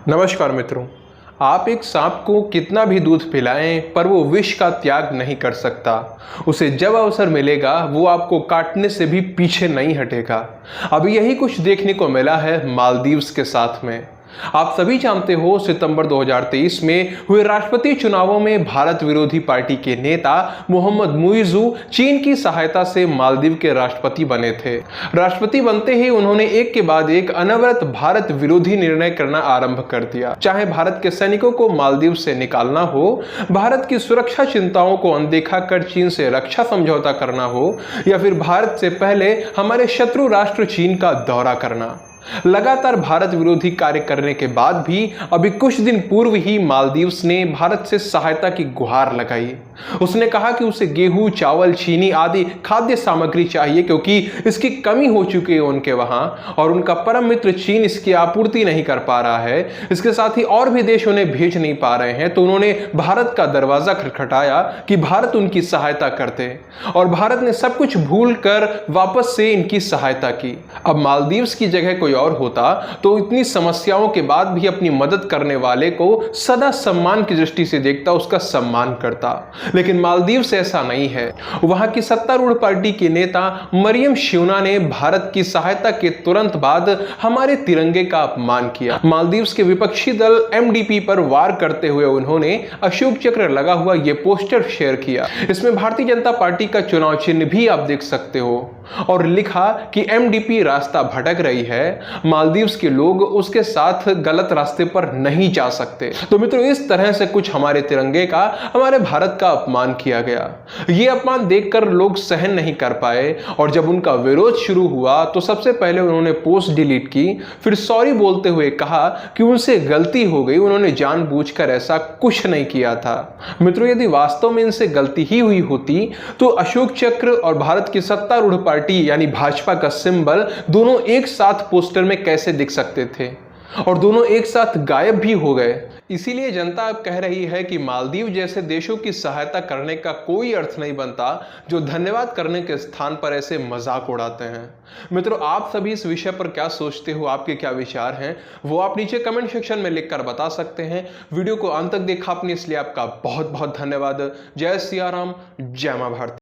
नमस्कार मित्रों। आप एक सांप को कितना भी दूध पिलाएं पर वो विष का त्याग नहीं कर सकता। उसे जब अवसर मिलेगा वो आपको काटने से भी पीछे नहीं हटेगा। अब यही कुछ देखने को मिला है मालदीव्स के साथ में। आप सभी जानते हो सितंबर 2023 में हुए राष्ट्रपति चुनावों में भारत विरोधी पार्टी के नेता मोहम्मद मुइज़ू चीन की सहायता से मालदीव के राष्ट्रपति बने थे। राष्ट्रपति बनते ही उन्होंने एक के बाद एक अनवरत भारत विरोधी निर्णय करना आरंभ कर दिया। चाहे भारत के सैनिकों को मालदीव से निकालना हो, भारत की सुरक्षा चिंताओं को अनदेखा कर चीन से रक्षा समझौता करना हो, या फिर भारत से पहले हमारे शत्रु राष्ट्र चीन का दौरा करना। लगातार भारत विरोधी कार्य करने के बाद भी अभी कुछ दिन पूर्व ही मालदीव्स ने भारत से सहायता की गुहार लगाई। उसने कहा कि उसे गेहूं, चावल, चीनी आदि खाद्य सामग्री चाहिए क्योंकि इसकी कमी हो चुकी है उनके वहां, और उनका परम मित्र चीन इसकी आपूर्ति नहीं कर पा रहा है। इसके साथ ही और भी देश उन्हें भेज नहीं पा रहे हैं, तो उन्होंने भारत का दरवाजा खटखटाया कि भारत उनकी सहायता करते, और भारत ने सब कुछ भूल कर वापस से इनकी सहायता की। अब मालदीव्स की जगह कोई और होता तो इतनी समस्याओं के बाद भी अपनी मदद करने वाले को सदा सम्मान की दृष्टि से देखता, उसका सम्मान करता। लेकिन मालदीव्स ऐसा नहीं है। वहां की सत्तारूढ़ पार्टी के नेता मरियम श्यूना ने भारत की सहायता के तुरंत बाद हमारे तिरंगे का अपमान किया। मालदीव्स के विपक्षी दल एमडीपी पर वार करते हुए उन्होंने अशोक चक्र लगा हुआ यह पोस्टर शेयर किया। इसमें भारतीय जनता पार्टी का चुनाव चिन्ह भी आप देख सकते हो, और लिखा कि एमडीपी रास्ता भटक रही है, मालदीव्स के लोग उसके साथ गलत रास्ते पर नहीं जा सकते। तो मित्रों, इस तरह से कुछ हमारे तिरंगे का, हमारे भारत का अपमान किया गया। यह अपमान देखकर लोग सहन नहीं कर पाए, और जब उनका विरोध शुरू हुआ तो सबसे पहले उन्होंने पोस्ट डिलीट की, फिर सॉरी बोलते हुए कहा कि उनसे गलती हो गई, उन्होंने जानबूझकर ऐसा कुछ नहीं किया था। मित्रों, यदि वास्तव में इनसे गलती ही हुई होती तो अशोक चक्र और भारत की सत्तारूढ़ पार्टी यानी भाजपा का सिंबल दोनों एक साथ पोस्टर में कैसे दिख सकते थे, और दोनों एक साथ गायब भी हो गए। इसीलिए जनता अब कह रही है कि मालदीव जैसे देशों की सहायता करने का कोई अर्थ नहीं बनता जो धन्यवाद करने के स्थान पर ऐसे मजाक उड़ाते हैं। मित्रों, आप सभी इस विषय पर क्या सोचते हो, आपके क्या विचार हैं, वो आप नीचे कमेंट सेक्शन में लिखकर बता सकते हैं। वीडियो को अंत तक देखा आपने, इसलिए आपका बहुत बहुत धन्यवाद। जय सिया राम, जय मां भारती।